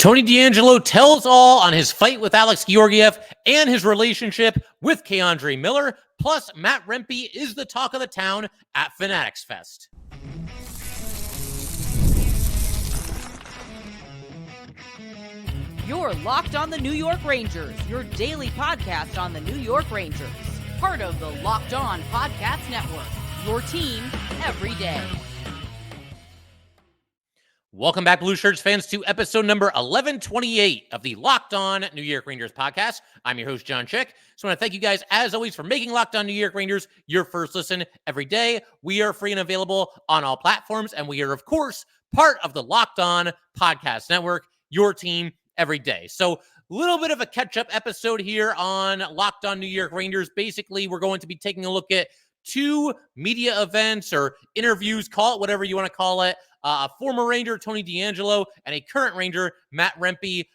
Tony DeAngelo tells all on his fight with Alex Georgiev and his relationship with K'Andre Miller. Plus, Matt Rempe is the talk of the town at Fanatics Fest. You're Locked on the New York Rangers, your daily podcast on the New York Rangers. Part of the Locked On Podcast Network, your team every day. Welcome back, Blue Shirts fans, to episode number 1128 of the Locked On New York Rangers podcast. I'm your host, John Chick. So I want to thank you guys, as always, for making Locked On New York Rangers your first listen every day. We are free and available on all platforms, and we are, of course, part of the Locked On Podcast Network, your team every day. So a little bit of a catch-up episode here on Locked On New York Rangers. Basically, we're going to be taking a look at two media events or interviews, call it whatever you want to call it. A former Ranger, Tony DeAngelo, and a current Ranger, Matt Rempe,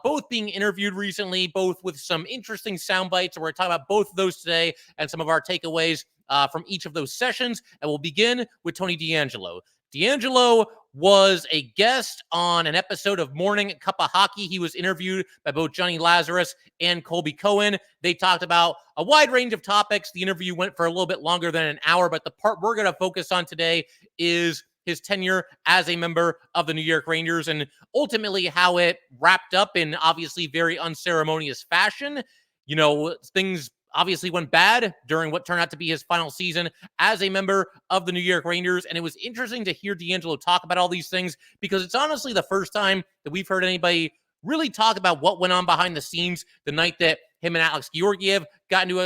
both being interviewed recently, both with some interesting sound bites. We're going to talk about both of those today and some of our takeaways from each of those sessions. And we'll begin with Tony DeAngelo. DeAngelo was a guest on an episode of Morning Cup of Hockey. He was interviewed by both Johnny Lazarus and Colby Cohen. They talked about a wide range of topics. The interview went for a little bit longer than an hour, but the part we're going to focus on today is his tenure as a member of the New York Rangers and ultimately how it wrapped up in obviously very unceremonious fashion. You know, things obviously went bad during what turned out to be his final season as a member of the New York Rangers. And it was interesting to hear DeAngelo talk about all these things because it's honestly the first time that we've heard anybody really talk about what went on behind the scenes the night that him and Alex Georgiev got into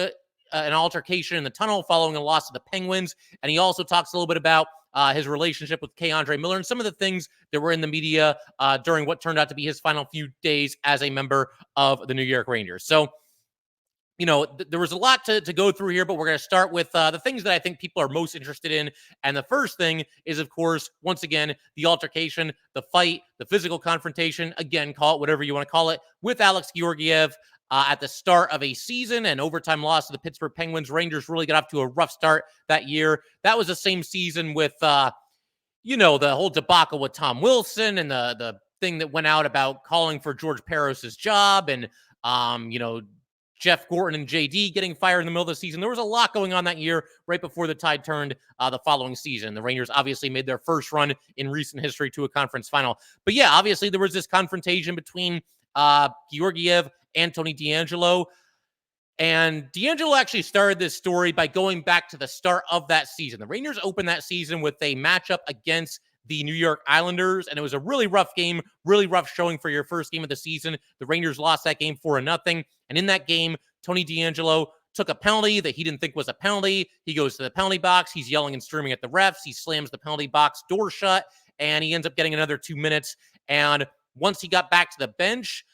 an altercation in the tunnel following a loss to the Penguins. And he also talks a little bit about his relationship with K'Andre Miller and some of the things that were in the media during what turned out to be his final few days as a member of the New York Rangers. So, you know, there was a lot to go through here, but we're going to start with the things that I think people are most interested in. And the first thing is, of course, once again, the altercation, the fight, the physical confrontation, again, call it whatever you want to call it, with Alex Georgiev at the start of a season and overtime loss to the Pittsburgh Penguins. Rangers really got off to a rough start that year. That was the same season with, you know, the whole debacle with Tom Wilson and the thing that went out about calling for George Paros's job and, you know, Jeff Gorton and JD getting fired in the middle of the season. There was a lot going on that year right before the tide turned the following season. The Rangers obviously made their first run in recent history to a conference final. But yeah, obviously there was this confrontation between Georgiev and Tony DeAngelo. And DeAngelo actually started this story by going back to the start of that season. The Rangers opened that season with a matchup against the New York Islanders, and it was a really rough game, really rough showing for your first game of the season. The Rangers lost that game 4-0, and in that game, Tony DeAngelo took a penalty that he didn't think was a penalty. He goes to the penalty box. He's yelling and screaming at the refs. He slams the penalty box door shut, and he ends up getting another 2 minutes. And once he got back to the bench,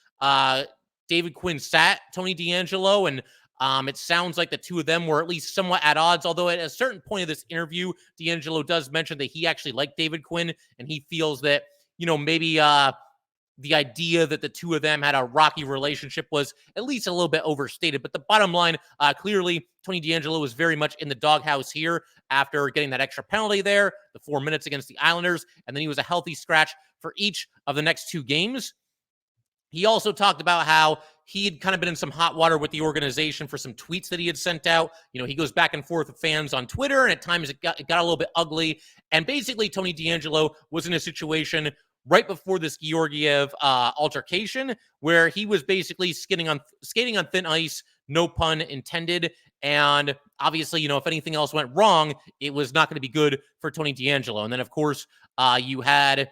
David Quinn sat Tony DeAngelo, and it sounds like the two of them were at least somewhat at odds, although at a certain point of this interview, DeAngelo does mention that he actually liked David Quinn, and he feels that, you know, maybe the idea that the two of them had a rocky relationship was at least a little bit overstated. But the bottom line, clearly, Tony DeAngelo was very much in the doghouse here after getting that extra penalty there, the 4 minutes against the Islanders, and then he was a healthy scratch for each of the next two games. He also talked about how he had kind of been in some hot water with the organization for some tweets that he had sent out. You know, he goes back and forth with fans on Twitter, and at times it got a little bit ugly. And basically, Tony DeAngelo was in a situation right before this Georgiev altercation where he was basically skating on thin ice, no pun intended. And obviously, you know, if anything else went wrong, it was not going to be good for Tony DeAngelo. And then, of course, you had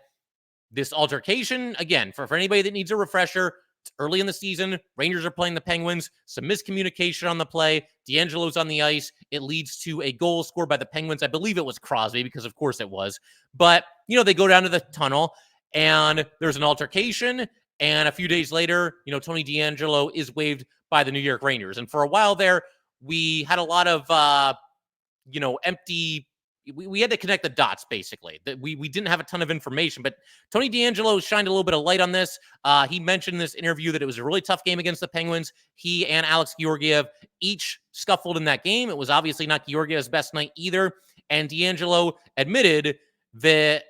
this altercation, again, for anybody that needs a refresher, it's early in the season. Rangers are playing the Penguins. Some miscommunication on the play. DeAngelo's on the ice. It leads to a goal scored by the Penguins. I believe it was Crosby because, of course, it was. But, you know, they go down to the tunnel, and there's an altercation. And a few days later, you know, Tony DeAngelo is waived by the New York Rangers. And for a while there, we had a lot of, you know, empty we had to connect the dots, basically. That we didn't have a ton of information, but Tony DeAngelo shined a little bit of light on this. He mentioned in this interview that it was a really tough game against the Penguins. He and Alex Georgiev each scuffled in that game. It was obviously not Georgiev's best night either. And DeAngelo admitted that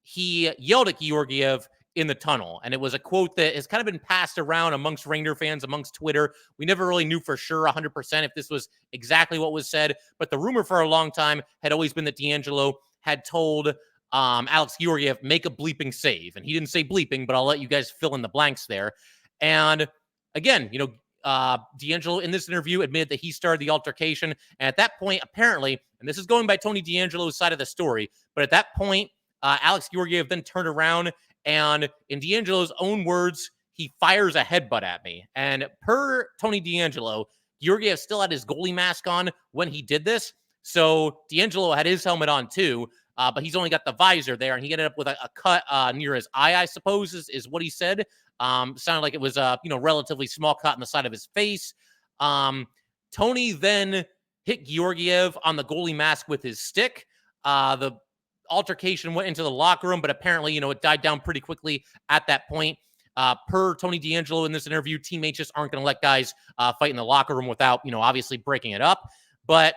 he yelled at Georgiev in the tunnel. And it was a quote that has kind of been passed around amongst Ranger fans, amongst Twitter. We never really knew for sure 100% if this was exactly what was said. But the rumor for a long time had always been that DeAngelo had told Alex Georgiev, make a bleeping save. And he didn't say bleeping, but I'll let you guys fill in the blanks there. And again, DeAngelo in this interview admitted that he started the altercation. And at that point, apparently, and this is going by Tony DeAngelo's side of the story, but at that point, Alex Georgiev then turned around and, in DeAngelo's own words, he fires a headbutt at me. And per Tony DeAngelo, Georgiev still had his goalie mask on when he did this. So DeAngelo had his helmet on too, but he's only got the visor there, and he ended up with a cut near his eye, I suppose, is what he said. Sounded like it was a relatively small cut on the side of his face. Tony then hit Georgiev on the goalie mask with his stick. The altercation went into the locker room, but apparently, it died down pretty quickly at that point. Per Tony DeAngelo in this interview, teammates just aren't going to let guys fight in the locker room without, obviously breaking it up. But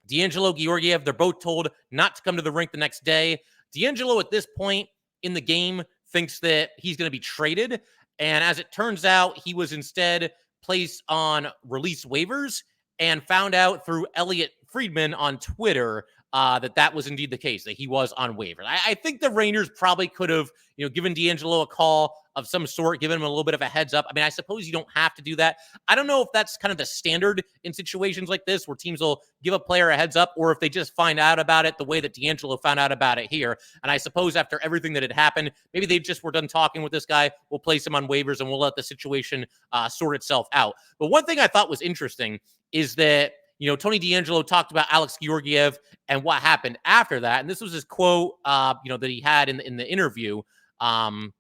DeAngelo, Georgiev, they're both told not to come to the rink the next day. DeAngelo at this point in the game thinks that he's going to be traded. And as it turns out, he was instead placed on release waivers and found out through Elliot Friedman on Twitter that was indeed the case, that he was on waivers. I think the Rangers probably could have, given DeAngelo a call of some sort, given him a little bit of a heads up. I mean, I suppose you don't have to do that. I don't know if that's kind of the standard in situations like this, where teams will give a player a heads up, or if they just find out about it the way that DeAngelo found out about it here. And I suppose after everything that had happened, maybe they just were done talking with this guy. We'll place him on waivers and we'll let the situation sort itself out. But one thing I thought was interesting is that, Tony DeAngelo talked about Alex Georgiev and what happened after that. And this was his quote, that he had in the interview on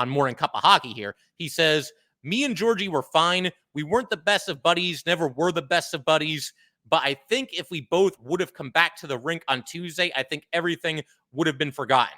Morning Cup of Hockey here. He says, "Me and Georgie were fine. We weren't the best of buddies, never were the best of buddies. But I think if we both would have come back to the rink on Tuesday, I think everything would have been forgotten."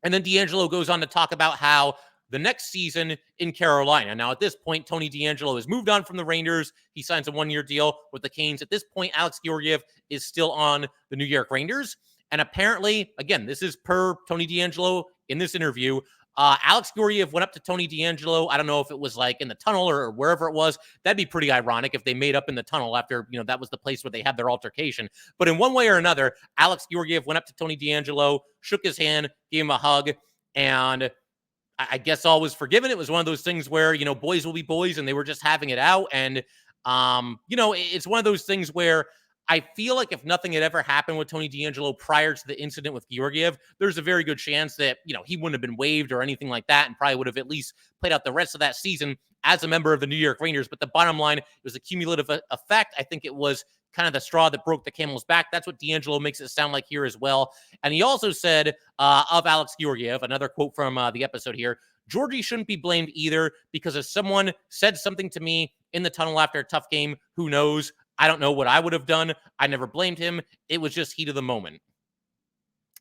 And then DeAngelo goes on to talk about how the next season in Carolina. Now, at this point, Tony DeAngelo has moved on from the Rangers. He signs a one-year deal with the Canes. At this point, Alex Georgiev is still on the New York Rangers. And apparently, again, this is per Tony DeAngelo in this interview, Alex Georgiev went up to Tony DeAngelo. I don't know if it was like in the tunnel or wherever it was. That'd be pretty ironic if they made up in the tunnel after, that was the place where they had their altercation. But in one way or another, Alex Georgiev went up to Tony DeAngelo, shook his hand, gave him a hug, and I guess all was forgiven. It was one of those things where, boys will be boys, and they were just having it out. And, it's one of those things where I feel like if nothing had ever happened with Tony DeAngelo prior to the incident with Georgiev, there's a very good chance that, he wouldn't have been waived or anything like that, and probably would have at least played out the rest of that season as a member of the New York Rangers. But the bottom line, it was a cumulative effect. I think it was kind of the straw that broke the camel's back. That's what DeAngelo makes it sound like here as well. And he also said of Alex Georgiev, another quote from the episode here, "Georgie shouldn't be blamed either, because if someone said something to me in the tunnel after a tough game, who knows? I don't know what I would have done. I never blamed him. It was just heat of the moment."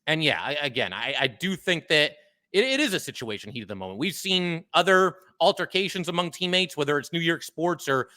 And yeah, I do think that it is a situation, heat of the moment. We've seen other altercations among teammates, whether it's New York sports or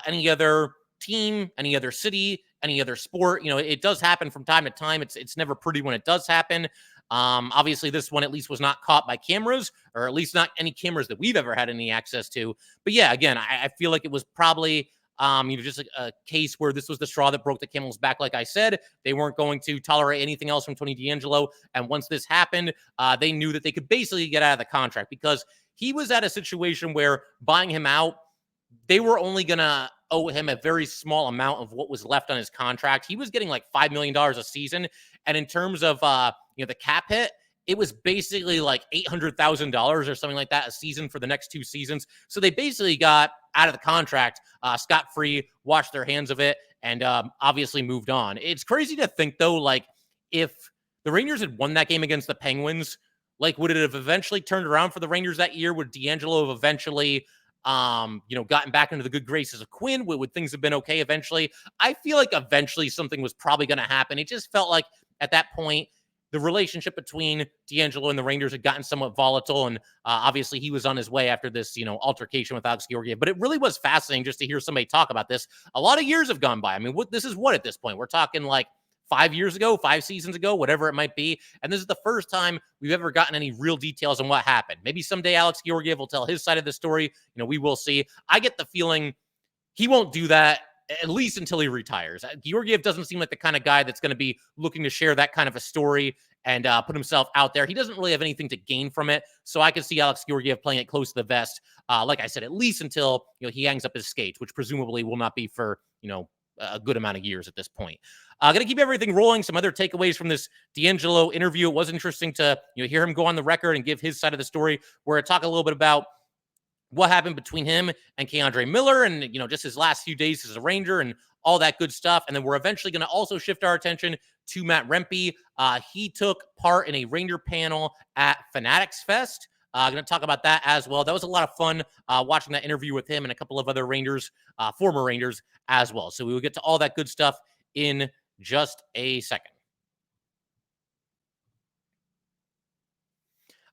any other team, any other city, any other sport. It does happen from time to time. It's never pretty when it does happen. Obviously, this one at least was not caught by cameras, or at least not any cameras that we've ever had any access to. But yeah, again, I feel like it was probably just a case where this was the straw that broke the camel's back. Like I said, they weren't going to tolerate anything else from Tony DeAngelo. And once this happened, they knew that they could basically get out of the contract, because he was at a situation where buying him out, they were only going to owe him a very small amount of what was left on his contract. He was getting like $5 million a season. And in terms of, the cap hit, it was basically like $800,000 or something like that a season for the next 2 seasons. So they basically got out of the contract scot-free, washed their hands of it, and obviously moved on. It's crazy to think, though, like, if the Rangers had won that game against the Penguins, like, would it have eventually turned around for the Rangers that year? Would DeAngelo have eventually gotten back into the good graces of Quinn? Would things have been okay eventually? I feel like eventually something was probably going to happen. It just felt like at that point, the relationship between DeAngelo and the Rangers had gotten somewhat volatile, and obviously he was on his way after this, altercation with Alex Georgiev. But it really was fascinating just to hear somebody talk about this. A lot of years have gone by. I mean, this is what at this point? We're talking like 5 years ago, 5 seasons ago, whatever it might be. And this is the first time we've ever gotten any real details on what happened. Maybe someday Alex Georgiev will tell his side of the story. We will see. I get the feeling he won't do that at least until he retires. Georgiev doesn't seem like the kind of guy that's going to be looking to share that kind of a story and put himself out there. He doesn't really have anything to gain from it. So I could see Alex Georgiev playing it close to the vest. Like I said, at least until he hangs up his skates, which presumably will not be for a good amount of years at this point. Going to keep everything rolling. Some other takeaways from this DeAngelo interview. It was interesting to hear him go on the record and give his side of the story, where I talk a little bit about what happened between him and K'Andre Miller and, just his last few days as a Ranger and all that good stuff. And then we're eventually going to also shift our attention to Matt Rempe. He took part in a Ranger panel at Fanatics Fest. Going to talk about that as well. That was a lot of fun watching that interview with him and a couple of other Rangers, former Rangers as well. So we will get to all that good stuff in just a second.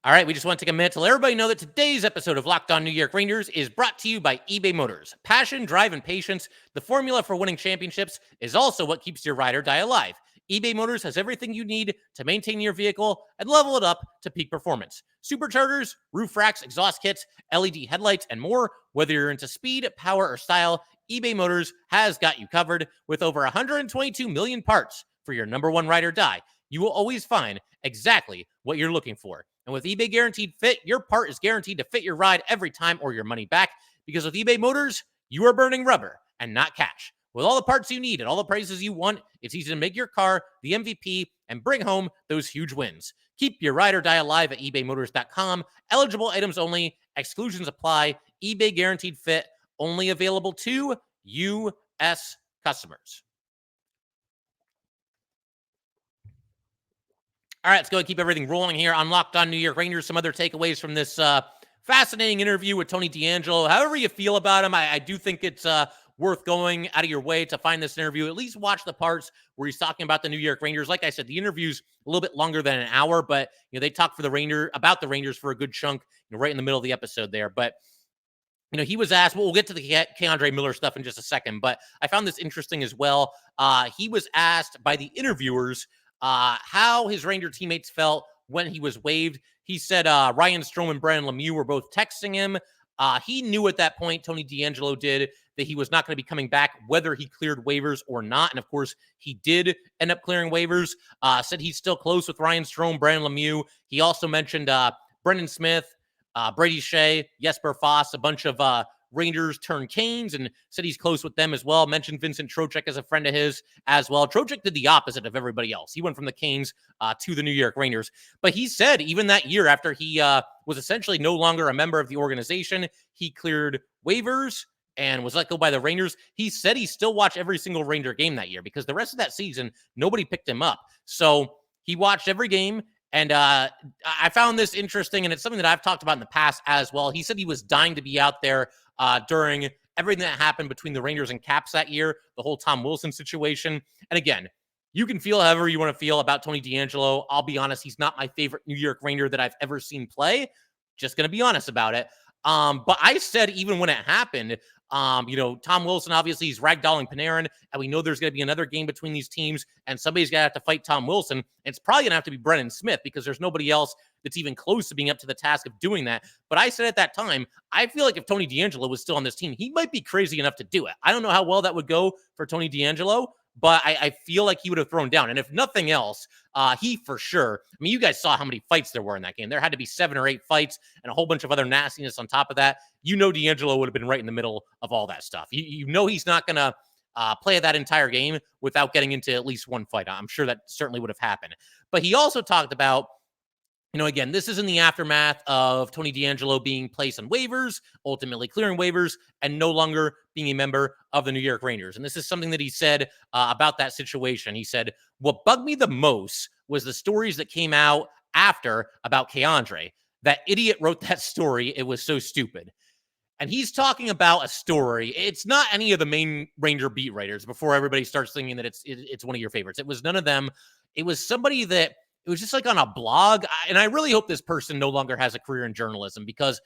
All right, we just want to take a minute to let everybody know that today's episode of Locked On New York Rangers is brought to you by eBay Motors. Passion, drive, and patience, the formula for winning championships, is also what keeps your ride or die alive. eBay Motors has everything you need to maintain your vehicle and level it up to peak performance. Superchargers, roof racks, exhaust kits, LED headlights, and more. Whether you're into speed, power, or style, eBay Motors has got you covered. With over 122 million parts for your number one ride or die, you will always find exactly what you're looking for. And with eBay Guaranteed Fit, your part is guaranteed to fit your ride every time or your money back. Because with eBay Motors, you are burning rubber and not cash. With all the parts you need at all the prices you want, it's easy to make your car the MVP and bring home those huge wins. Keep your ride or die alive at ebaymotors.com. Eligible items only. Exclusions apply. eBay Guaranteed Fit only available to U.S. customers. All right, let's go and keep everything rolling here on Locked On New York Rangers. Some other takeaways from this fascinating interview with Tony DeAngelo. However you feel about him, I do think it's worth going out of your way to find this interview. At least watch the parts where he's talking about the New York Rangers. Like I said, the interview's a little bit longer than an hour, but they talk about the Rangers for a good chunk, right in the middle of the episode there. But he was asked, we'll get to the K'Andre Miller stuff in just a second, but I found this interesting as well. He was asked by the interviewers how his Ranger teammates felt when he was waived. He said Ryan Strome and Brandon Lemieux were both texting him. He knew at that point, Tony DeAngelo did, that he was not going to be coming back, whether he cleared waivers or not. And of course, he did end up clearing waivers. Said he's still close with Ryan Strome, Brandon Lemieux. He also mentioned Brendan Smith, Brady Shea, Jesper Foss, a bunch of Rangers turned Canes, and said he's close with them as well. Mentioned Vincent Trocheck as a friend of his as well. Trocheck did the opposite of everybody else. He went from the Canes to the New York Rangers. But he said even that year, after he was essentially no longer a member of the organization, he cleared waivers and was let go by the Rangers. He said he still watched every single Ranger game that year because the rest of that season, nobody picked him up. So he watched every game. And I found this interesting, and it's something that I've talked about in the past as well. He said he was dying to be out there during everything that happened between the Rangers and Caps that year, the whole Tom Wilson situation. And again, you can feel however you want to feel about Tony DeAngelo. I'll be honest, he's not my favorite New York Ranger that I've ever seen play. Just going to be honest about it. But I said even when it happened, Tom Wilson, obviously, he's ragdolling Panarin, and we know there's going to be another game between these teams, and somebody's going to have to fight Tom Wilson. And it's probably going to have to be Brendan Smith because there's nobody else that's even close to being up to the task of doing that. But I said at that time, I feel like if Tony DeAngelo was still on this team, he might be crazy enough to do it. I don't know how well that would go for Tony DeAngelo, but I feel like he would have thrown down. And if nothing else, he for sure, I mean, you guys saw how many fights there were in that game. There had to be 7 or 8 fights and a whole bunch of other nastiness on top of that. DeAngelo would have been right in the middle of all that stuff. He's not going to play that entire game without getting into at least one fight. I'm sure that certainly would have happened. But he also talked about, again, this is in the aftermath of Tony DeAngelo being placed on waivers, ultimately clearing waivers, and no longer being a member of the New York Rangers. And this is something that he said about that situation. He said, what bugged me the most was the stories that came out after about K'Andre. That idiot wrote that story. It was so stupid. And he's talking about a story. It's not any of the main Ranger beat writers before everybody starts thinking that it's one of your favorites. It was none of them. It was somebody that it was just like on a blog. And I really hope this person no longer has a career in journalism because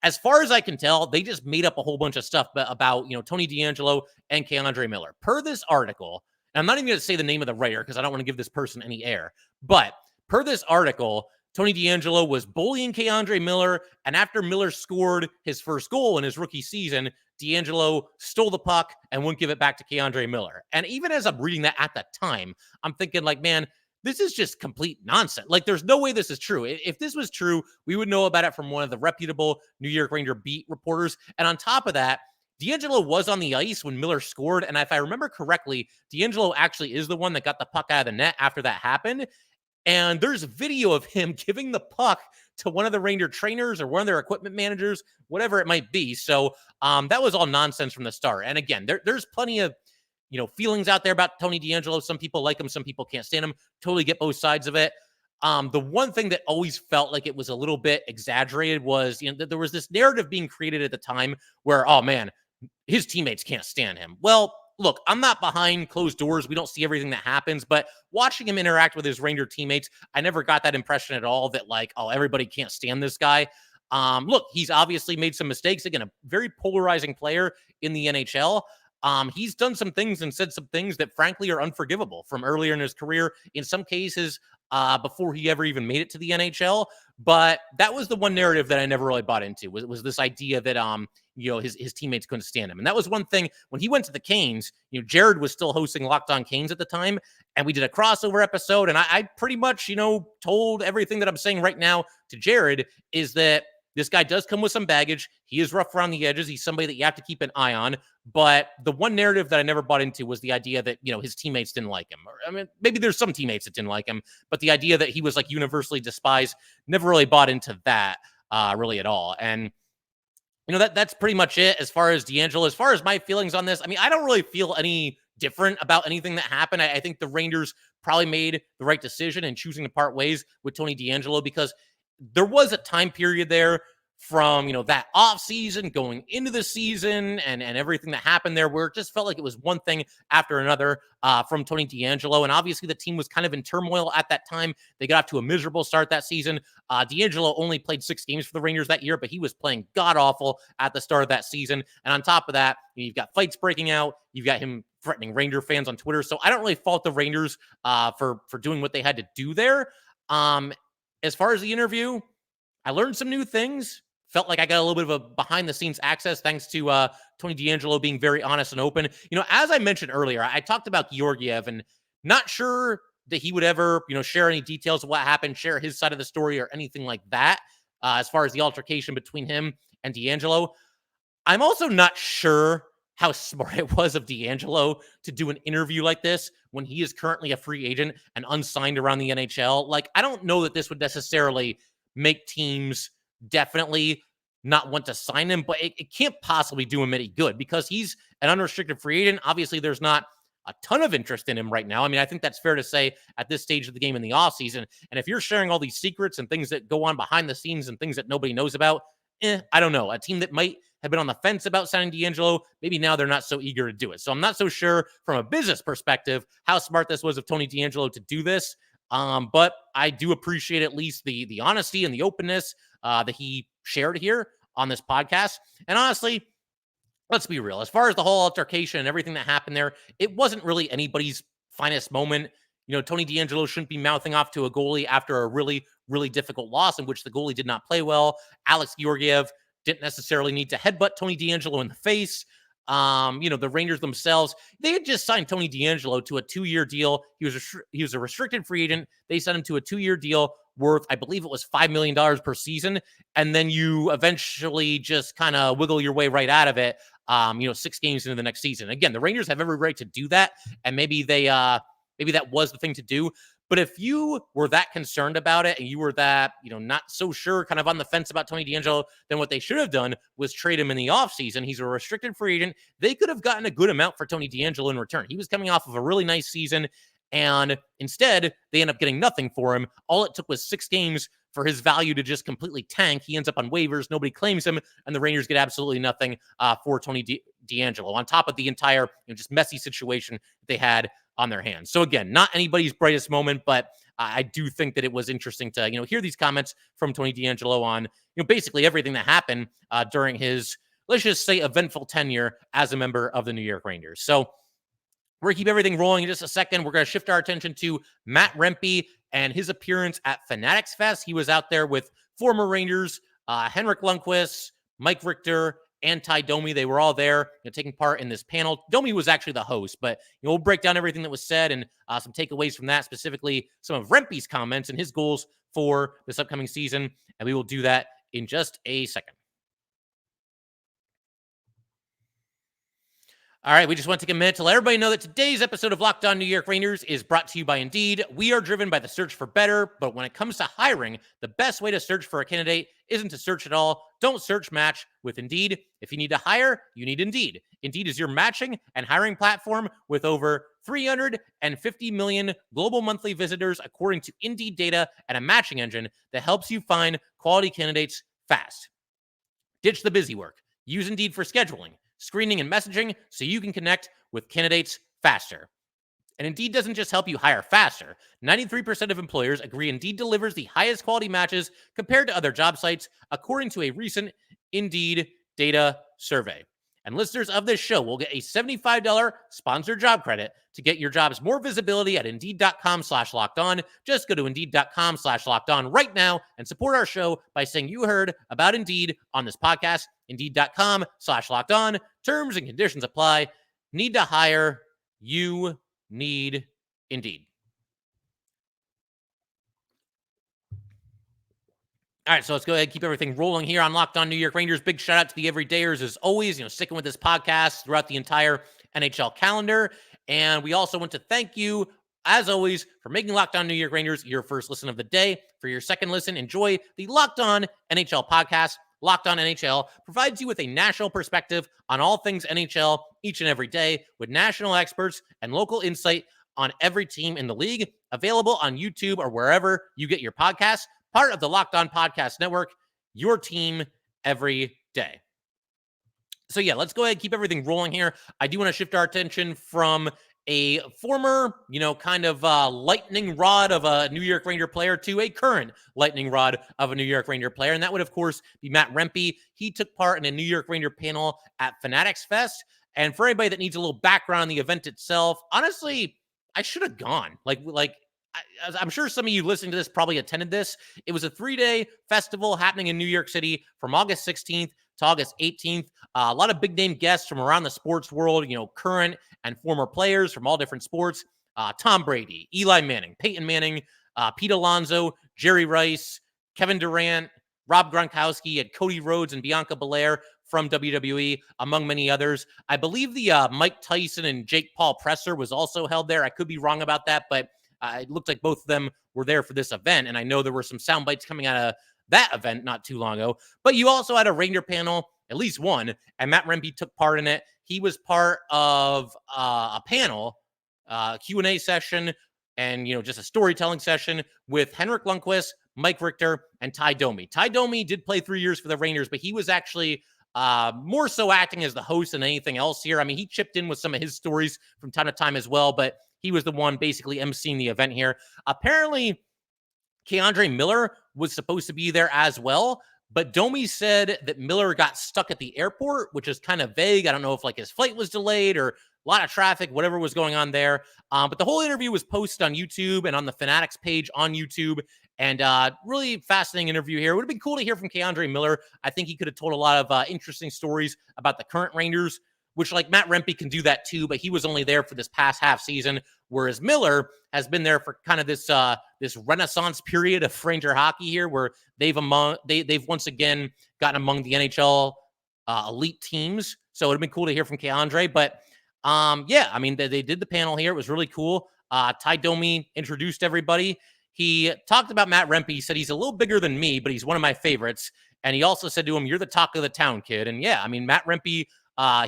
as far as I can tell, they just made up a whole bunch of stuff about, Tony DeAngelo and K'Andre Miller. Per this article, And I'm not even going to say the name of the writer because I don't want to give this person any air. But per this article, Tony DeAngelo was bullying K'Andre Miller, and after Miller scored his first goal in his rookie season, DeAngelo stole the puck and wouldn't give it back to K'Andre Miller. And even as I'm reading that at that time, I'm thinking like, man, this is just complete nonsense. Like, there's no way this is true. If this was true, we would know about it from one of the reputable New York Ranger beat reporters. And on top of that, DeAngelo was on the ice when Miller scored. And if I remember correctly, DeAngelo actually is the one that got the puck out of the net after that happened. And there's a video of him giving the puck to one of the Ranger trainers or one of their equipment managers, whatever it might be. So that was all nonsense from the start. And again, there's plenty of feelings out there about Tony DeAngelo. Some people like him, some people can't stand him. Totally get both sides of it. The one thing that always felt like it was a little bit exaggerated was, there was this narrative being created at the time where, oh man, his teammates can't stand him. Well, look, I'm not behind closed doors. We don't see everything that happens, but watching him interact with his Ranger teammates, I never got that impression at all that like, oh, everybody can't stand this guy. Look, he's obviously made some mistakes. Again, a very polarizing player in the NHL. He's done some things and said some things that frankly are unforgivable from earlier in his career. In some cases, before he ever even made it to the NHL. But that was the one narrative that I never really bought into was this idea that, his teammates couldn't stand him. And that was one thing when he went to the Canes, Jared was still hosting Locked On Canes at the time. And we did a crossover episode. And I pretty much, told everything that I'm saying right now to Jared is that this guy does come with some baggage. He is rough around the edges. He's somebody that you have to keep an eye on. But the one narrative that I never bought into was the idea that, his teammates didn't like him. I mean, maybe there's some teammates that didn't like him, but the idea that he was like universally despised, never really bought into that really at all. And, that's pretty much it as far as DeAngelo. As far as my feelings on this, I mean, I don't really feel any different about anything that happened. I think the Rangers probably made the right decision in choosing to part ways with Tony DeAngelo because there was a time period there from, that off season going into the season and everything that happened there where it just felt like it was one thing after another from Tony DeAngelo. And obviously the team was kind of in turmoil at that time. They got off to a miserable start that season. DeAngelo only played 6 games for the Rangers that year, but he was playing god awful at the start of that season. And on top of that, you've got fights breaking out. You've got him threatening Ranger fans on Twitter. So I don't really fault the Rangers for doing what they had to do there. As far as the interview, I learned some new things. Felt like I got a little bit of a behind-the-scenes access thanks to Tony DeAngelo being very honest and open. As I mentioned earlier, I talked about Georgiev and not sure that he would ever, share any details of what happened, share his side of the story or anything like that as far as the altercation between him and DeAngelo. I'm also not sure how smart it was of DeAngelo to do an interview like this when he is currently a free agent and unsigned around the NHL. Like, I don't know that this would necessarily make teams definitely not want to sign him, but it can't possibly do him any good because he's an unrestricted free agent. Obviously, there's not a ton of interest in him right now. I mean, I think that's fair to say at this stage of the game in the offseason. And if you're sharing all these secrets and things that go on behind the scenes and things that nobody knows about, I don't know. A team that might have been on the fence about signing DeAngelo, maybe now they're not so eager to do it. So I'm not so sure from a business perspective how smart this was of Tony DeAngelo to do this. But I do appreciate at least the honesty and the openness that he shared here on this podcast. And honestly, let's be real. As far as the whole altercation and everything that happened there, it wasn't really anybody's finest moment. Tony DeAngelo shouldn't be mouthing off to a goalie after a really, really difficult loss in which the goalie did not play well. Alex Georgiev didn't necessarily need to headbutt Tony DeAngelo in the face. The Rangers themselves, they had just signed Tony DeAngelo to a 2-year deal. He was a restricted free agent. They signed him to a 2-year deal worth, I believe it was $5 million per season. And then you eventually just kind of wiggle your way right out of it, 6 games into the next season. Again, the Rangers have every right to do that. And maybe maybe that was the thing to do. But if you were that concerned about it and you were that, not so sure, kind of on the fence about Tony DeAngelo, then what they should have done was trade him in the offseason. He's a restricted free agent. They could have gotten a good amount for Tony DeAngelo in return. He was coming off of a really nice season, and instead, they end up getting nothing for him. All it took was 6 games for his value to just completely tank. He ends up on waivers. Nobody claims him, and the Rangers get absolutely nothing for Tony DeAngelo, on top of the entire just messy situation they had on their hands. So again, not anybody's brightest moment, but I do think that it was interesting to, hear these comments from Tony DeAngelo on, basically everything that happened during his, let's just say, eventful tenure as a member of the New York Rangers. So We're going to keep everything rolling in just a second. We're going to shift our attention to Matt Rempe and his appearance at Fanatics Fest. He was out there with former Rangers, Henrik Lundqvist, Mike Richter, and Tie Domi. They were all there, taking part in this panel. Domi was actually the host, but we'll break down everything that was said and some takeaways from that, specifically some of Rempe's comments and his goals for this upcoming season. And we will do that in just a second. All right, we just want to take a minute to let everybody know that today's episode of Locked On New York Rangers is brought to you by Indeed. We are driven by the search for better, but when it comes to hiring, the best way to search for a candidate isn't to search at all. Don't search, match with Indeed. If you need to hire, you need Indeed. Indeed is your matching and hiring platform with over 350 million global monthly visitors, according to Indeed data, and a matching engine that helps you find quality candidates fast. Ditch the busy work. Use Indeed for scheduling, screening, and messaging so you can connect with candidates faster. And Indeed doesn't just help you hire faster. 93% of employers agree Indeed delivers the highest quality matches compared to other job sites, according to a recent Indeed data survey. And listeners of this show will get a $75 sponsored job credit to get your jobs more visibility at Indeed.com/lockedon. Just go to Indeed.com/lockedon right now and support our show by saying you heard about Indeed on this podcast. Indeed.com/lockedon. Terms and conditions apply. Need to hire? You need Indeed. All right, so let's go ahead and keep everything rolling here on Locked On New York Rangers. Big shout out to the everydayers as always, sticking with this podcast throughout the entire NHL calendar. And we also want to thank you, as always, for making Locked On New York Rangers your first listen of the day. For your second listen, enjoy the Locked On NHL podcast. Locked On NHL provides you with a national perspective on all things NHL each and every day, with national experts and local insight on every team in the league. Available on YouTube or wherever you get your podcasts. Part of the Locked On Podcast Network, your team every day. So yeah, let's go ahead and keep everything rolling here. I do want to shift our attention from a former, kind of lightning rod of a New York Ranger player to a current lightning rod of a New York Ranger player. And that would, of course, be Matt Rempe. He took part in a New York Ranger panel at Fanatics Fest. And for anybody that needs a little background on the event itself, honestly, I should have gone. I'm sure some of you listening to this probably attended this. It was a 3-day festival happening in New York City from August 16th to August 18th. A lot of big name guests from around the sports world, current and former players from all different sports. Tom Brady, Eli Manning, Peyton Manning, Pete Alonso, Jerry Rice, Kevin Durant, Rob Gronkowski, and Cody Rhodes and Bianca Belair from WWE, among many others. I believe the Mike Tyson and Jake Paul presser was also held there. I could be wrong about that, but it looked like both of them were there for this event, and I know there were some sound bites coming out of that event not too long ago. But you also had a Ranger panel, at least one, and Matt Rempe took part in it. He was part of a panel, Q&A session, and just a storytelling session with Henrik Lundqvist, Mike Richter, and Tie Domi. Tie Domi did play 3 years for the Rangers, but he was actually more so acting as the host than anything else here. I mean, he chipped in with some of his stories from time to time as well, but he was the one basically emceeing the event here. Apparently, K'Andre Miller was supposed to be there as well, but Domi said that Miller got stuck at the airport, which is kind of vague. I don't know if his flight was delayed or a lot of traffic, whatever was going on there. But the whole interview was posted on YouTube and on the Fanatics page on YouTube. And really fascinating interview here. It would have been cool to hear from K'Andre Miller. I think he could have told a lot of interesting stories about the current Rangers, which Matt Rempe can do that too, but he was only there for this past half season, whereas Miller has been there for kind of this renaissance period of Ranger hockey here, where they've once again gotten among the NHL elite teams. So it would have been cool to hear from K'Andre. But they did the panel here. It was really cool. Tie Domi introduced everybody. He talked about Matt Rempe. He said he's a little bigger than me, but he's one of my favorites. And he also said to him, "You're the talk of the town, kid." And yeah, I mean, Matt Rempe,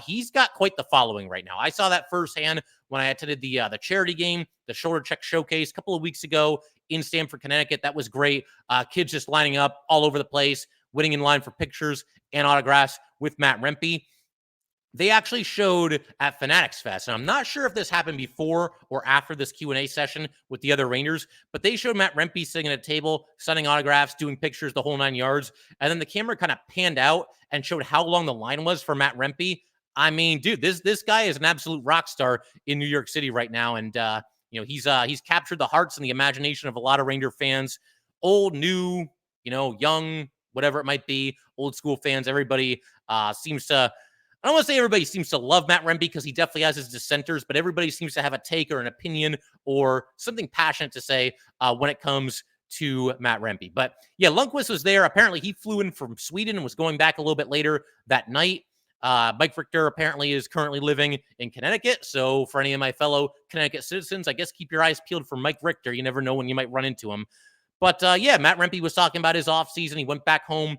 he's got quite the following right now. I saw that firsthand when I attended the charity game, the Shoulder Check Showcase a couple of weeks ago in Stamford, Connecticut. That was great. Kids just lining up all over the place, waiting in line for pictures and autographs with Matt Rempe. They actually showed at Fanatics Fest, and I'm not sure if this happened before or after this Q&A session with the other Rangers, but they showed Matt Rempe sitting at a table, signing autographs, doing pictures, the whole 9 yards, and then the camera kind of panned out and showed how long the line was for Matt Rempe. I mean, dude, this guy is an absolute rock star in New York City right now, and he's captured the hearts and the imagination of a lot of Ranger fans, old, new, young, whatever it might be, old school fans. Everybody seems to. I don't want to say everybody seems to love Matt Rempe because he definitely has his dissenters, but everybody seems to have a take or an opinion or something passionate to say when it comes to Matt Rempe. But yeah, Lundqvist was there. Apparently, he flew in from Sweden and was going back a little bit later that night. Mike Richter apparently is currently living in Connecticut. So for any of my fellow Connecticut citizens, I guess keep your eyes peeled for Mike Richter. You never know when you might run into him. But yeah, Matt Rempe was talking about his offseason. He went back home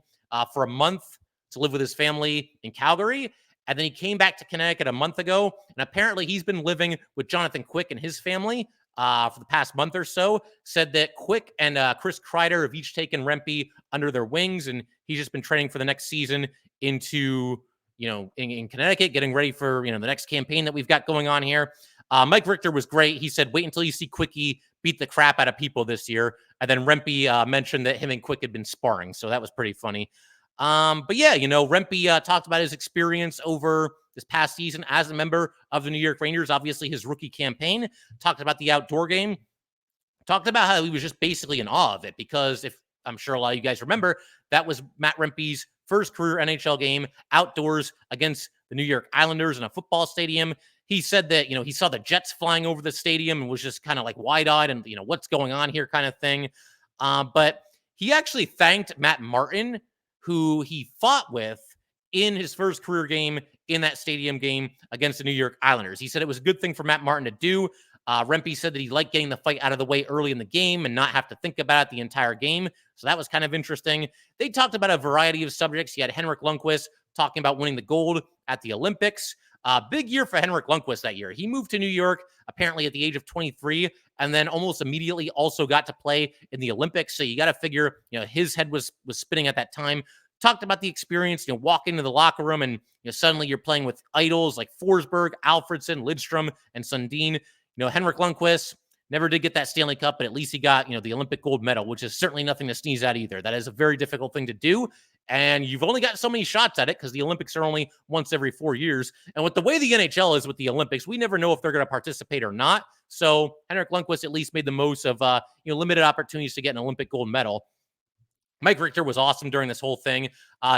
for a month to live with his family in Calgary. And then he came back to Connecticut a month ago. And apparently he's been living with Jonathan Quick and his family for the past month or so. Said that Quick and Chris Kreider have each taken Rempe under their wings. And he's just been training for the next season into, in Connecticut, getting ready for, the next campaign that we've got going on here. Mike Richter was great. He said, wait until you see Quickie beat the crap out of people this year. And then Rempe mentioned that him and Quick had been sparring. So that was pretty funny. But yeah, Rempe talked about his experience over this past season as a member of the New York Rangers, obviously his rookie campaign, talked about the outdoor game, talked about how he was just basically in awe of it because if I'm sure a lot of you guys remember, that was Matt Rempe's first career NHL game outdoors against the New York Islanders in a football stadium. He said that, he saw the Jets flying over the stadium and was just kind of like wide-eyed and, what's going on here kind of thing. But he actually thanked Matt Martin, who he fought with in his first career game in that stadium game against the New York Islanders. He said it was a good thing for Matt Martin to do. Rempe said that he liked getting the fight out of the way early in the game and not have to think about it the entire game. So that was kind of interesting. They talked about a variety of subjects. You had Henrik Lundqvist talking about winning the gold at the Olympics. Big year for Henrik Lundqvist that year. He moved to New York apparently at the age of 23 and then almost immediately also got to play in the Olympics. So you got to figure, his head was spinning at that time. Talked about the experience, walk into the locker room and suddenly you're playing with idols like Forsberg, Alfredson, Lidstrom, and Sundin. Henrik Lundqvist never did get that Stanley Cup, but at least he got, the Olympic gold medal, which is certainly nothing to sneeze at either. That is a very difficult thing to do. And you've only got so many shots at it because the Olympics are only once every 4 years. And with the way the NHL is with the Olympics, we never know if they're going to participate or not. So Henrik Lundqvist at least made the most of, limited opportunities to get an Olympic gold medal. Mike Richter was awesome during this whole thing.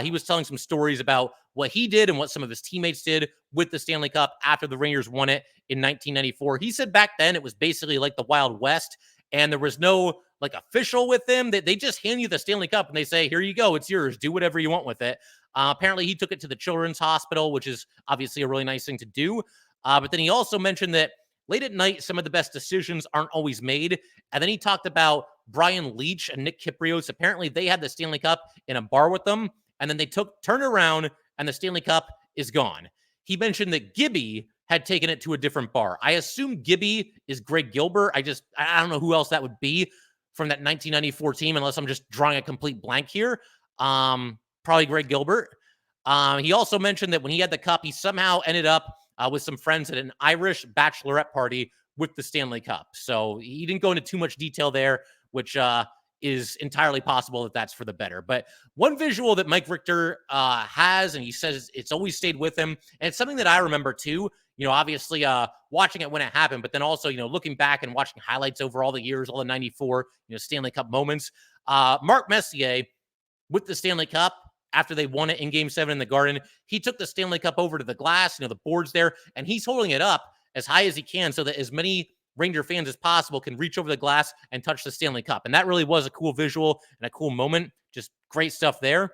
He was telling some stories about what he did and what some of his teammates did with the Stanley Cup after the Rangers won it in 1994. He said back then it was basically like the Wild West, and there was no like official with them. They just hand you the Stanley Cup and they say, here you go, it's yours. Do whatever you want with it. Apparently, he took it to the Children's Hospital, which is obviously a really nice thing to do. But then he also mentioned that late at night, some of the best decisions aren't always made. And then he talked about Brian Leach and Nick Kypreos. Apparently, they had the Stanley Cup in a bar with them, and then they turned around, and the Stanley Cup is gone. He mentioned that Gibby had taken it to a different bar. I assume Gibby is Greg Gilbert. I don't know who else that would be from that 1994 team, unless I'm just drawing a complete blank here. Probably Greg Gilbert. He also mentioned that when he had the cup, he somehow ended up with some friends at an Irish bachelorette party with the Stanley Cup. So he didn't go into too much detail there, which is entirely possible that that's for the better. But one visual that Mike Richter has, and he says it's always stayed with him, and it's something that I remember too, obviously watching it when it happened, but then also, looking back and watching highlights over all the years, all the 94, Stanley Cup moments. Mark Messier with the Stanley Cup, after they won it in Game 7 in the Garden, he took the Stanley Cup over to the glass, the boards there, and he's holding it up as high as he can so that as many Ranger fans as possible can reach over the glass and touch the Stanley Cup. And that really was a cool visual and a cool moment. Just great stuff there.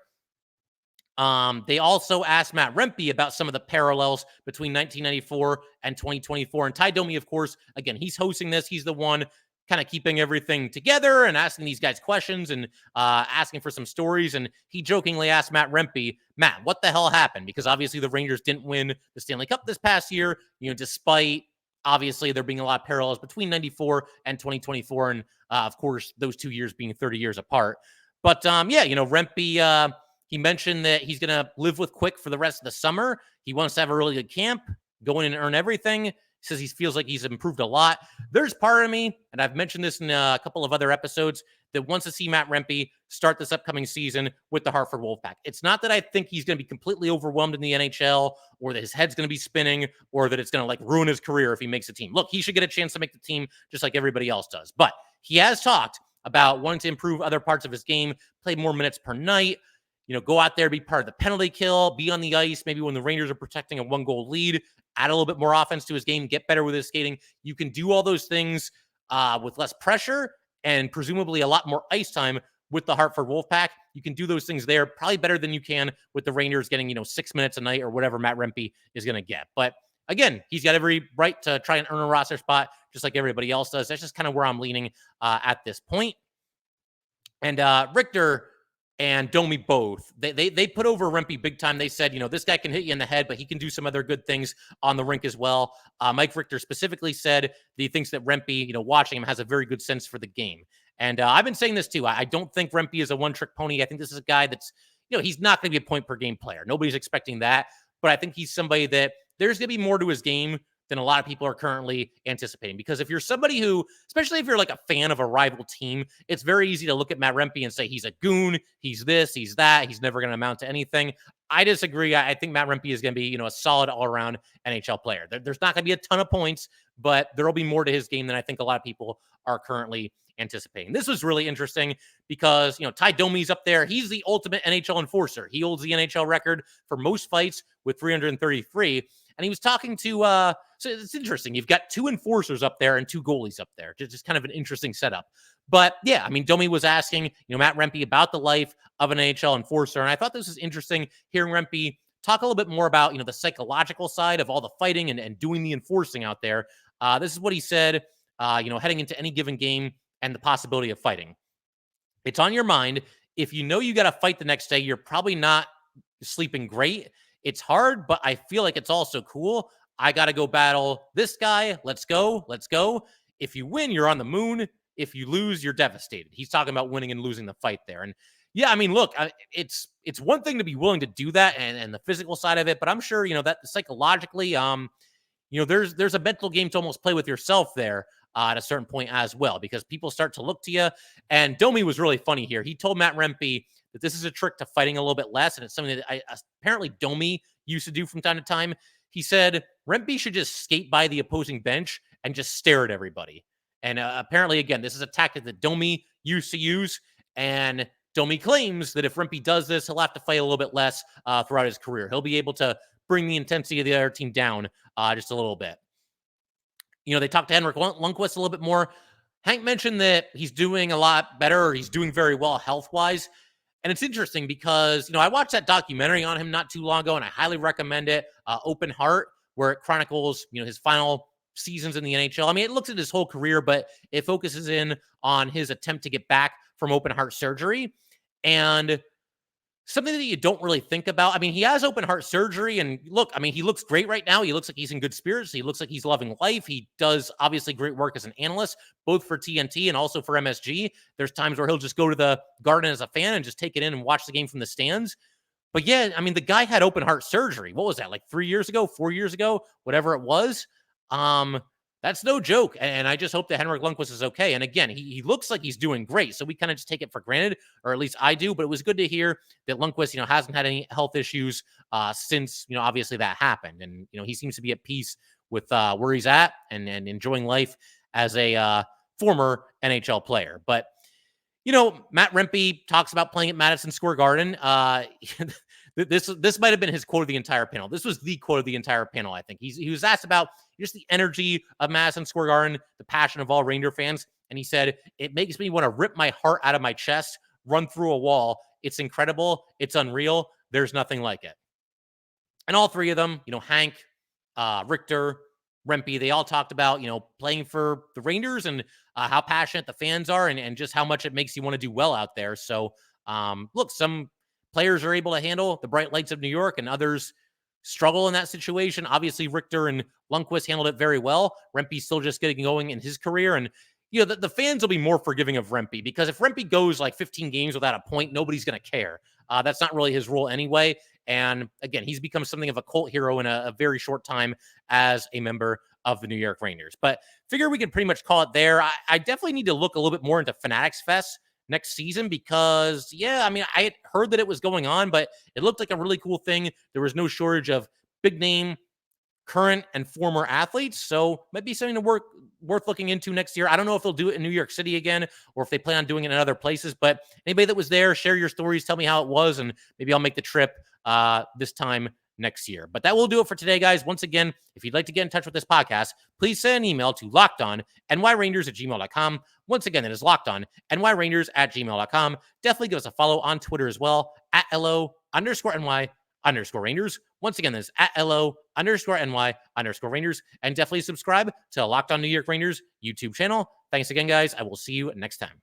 They also asked Matt Rempe about some of the parallels between 1994 and 2024. And Tie Domi, of course, again, he's hosting this. He's the one kind of keeping everything together and asking these guys questions and asking for some stories. And he jokingly asked Matt Rempe, Matt, what the hell happened? Because obviously the Rangers didn't win the Stanley Cup this past year, despite obviously there being a lot of parallels between 94 and 2024. And of course, those 2 years being 30 years apart. But Rempe, he mentioned that he's going to live with Quick for the rest of the summer. He wants to have a really good camp, go in and earn everything. He says he feels like he's improved a lot. There's part of me, and I've mentioned this in a couple of other episodes, that wants to see Matt Rempe start this upcoming season with the Hartford Wolfpack. It's not that I think he's going to be completely overwhelmed in the NHL or that his head's going to be spinning or that it's going to like ruin his career if he makes a team. Look, he should get a chance to make the team just like everybody else does. But he has talked about wanting to improve other parts of his game, play more minutes per night, go out there, be part of the penalty kill, be on the ice, maybe when the Rangers are protecting a 1-goal lead, add a little bit more offense to his game, get better with his skating. You can do all those things with less pressure and presumably a lot more ice time with the Hartford Wolfpack. You can do those things there probably better than you can with the Rangers getting, 6 minutes a night or whatever Matt Rempe is going to get. But again, he's got every right to try and earn a roster spot just like everybody else does. That's just kind of where I'm leaning at this point. And Richter and Domi both, they put over Rempe big time. They said, this guy can hit you in the head, but he can do some other good things on the rink as well. Mike Richter specifically said that he thinks that Rempe, watching him, has a very good sense for the game. And I've been saying this too. I don't think Rempe is a one-trick pony. I think this is a guy that's, he's not going to be a point-per-game player. Nobody's expecting that. But I think he's somebody that there's going to be more to his game than a lot of people are currently anticipating. Because if you're somebody who, especially if you're like a fan of a rival team, it's very easy to look at Matt Rempe and say he's a goon, he's this, he's that, he's never going to amount to anything. I disagree. I think Matt Rempe is going to be, a solid all-around NHL player. There's not going to be a ton of points, but there will be more to his game than I think a lot of people are currently anticipating. This was really interesting because, Tie Domi's up there. He's the ultimate NHL enforcer. He holds the NHL record for most fights with 333. And he was talking to, so it's interesting. You've got 2 enforcers up there and 2 goalies up there. Just kind of an interesting setup. But yeah, Domi was asking, Matt Rempe about the life of an NHL enforcer. And I thought this was interesting hearing Rempe talk a little bit more about, the psychological side of all the fighting and doing the enforcing out there. This is what he said, heading into any given game and the possibility of fighting. It's on your mind. If you got to fight the next day, you're probably not sleeping great. It's hard, but I feel like it's also cool. I got to go battle this guy. Let's go. Let's go. If you win, you're on the moon. If you lose, you're devastated. He's talking about winning and losing the fight there. And yeah, look, it's one thing to be willing to do that and the physical side of it, but I'm sure, that psychologically, there's a mental game to almost play with yourself there at a certain point as well, because people start to look to you. And Domi was really funny here. He told Matt Rempe that this is a trick to fighting a little bit less, and it's something that apparently Domi used to do from time to time. He said Rempe should just skate by the opposing bench and just stare at everybody. And apparently, again, this is a tactic that Domi used to use, and Domi claims that if Rempe does this, he'll have to fight a little bit less throughout his career. He'll be able to bring the intensity of the other team down just a little bit. They talked to Henrik Lundqvist a little bit more. Hank mentioned that he's doing a lot better, or he's doing very well health-wise. And it's interesting because, I watched that documentary on him not too long ago, and I highly recommend it, Open Heart, where it chronicles, his final seasons in the NHL. It looks at his whole career, but it focuses in on his attempt to get back from open heart surgery. And something that you don't really think about. He has open heart surgery, and look, he looks great right now. He looks like he's in good spirits. He looks like he's loving life. He does obviously great work as an analyst, both for TNT and also for MSG. There's times where he'll just go to the Garden as a fan and just take it in and watch the game from the stands. But yeah, the guy had open heart surgery. What was that, like 3 years ago, 4 years ago, whatever it was? That's no joke. And I just hope that Henrik Lundqvist is okay. And again, he looks like he's doing great. So we kind of just take it for granted, or at least I do. But it was good to hear that Lundqvist, hasn't had any health issues since, obviously that happened. And, he seems to be at peace with where he's at and enjoying life as a former NHL player. But, Matt Rempe talks about playing at Madison Square Garden. This might have been his quote of the entire panel. This was the quote of the entire panel, I think. He was asked about just the energy of Madison Square Garden, the passion of all Ranger fans. And he said, "It makes me want to rip my heart out of my chest, run through a wall. It's incredible. It's unreal. There's nothing like it." And all 3 of them, Hank, Richter, Rempe, they all talked about, playing for the Rangers and how passionate the fans are and just how much it makes you want to do well out there. So, look, some players are able to handle the bright lights of New York and others struggle in that situation. Obviously, Richter and Lundqvist handled it very well. Rempe's still just getting going in his career. And, the fans will be more forgiving of Rempe, because if Rempe goes like 15 games without a point, nobody's going to care. That's not really his role anyway. And again, he's become something of a cult hero in a very short time as a member of the New York Rangers. But figure we can pretty much call it there. I definitely need to look a little bit more into Fanatics Fest next season because, I mean, I had heard that it was going on, but it looked like a really cool thing. There was no shortage of big name current and former athletes, so might be something to worth looking into next year. I don't know if they'll do it in New York City again or if they plan on doing it in other places, but anybody that was there, share your stories, tell me how it was, and maybe I'll make the trip this time next year. But that will do it for today, guys. Once again, if you'd like to get in touch with this podcast, please send an email to lockedonnyrangers@gmail.com. Once again, it is lockedonnyrangers@gmail.com. Definitely give us a follow on Twitter as well, @LO_NY_Rangers. Once again, this is @LO_NY_Rangers. And definitely subscribe to Locked On New York Rangers YouTube channel. Thanks again, guys. I will see you next time.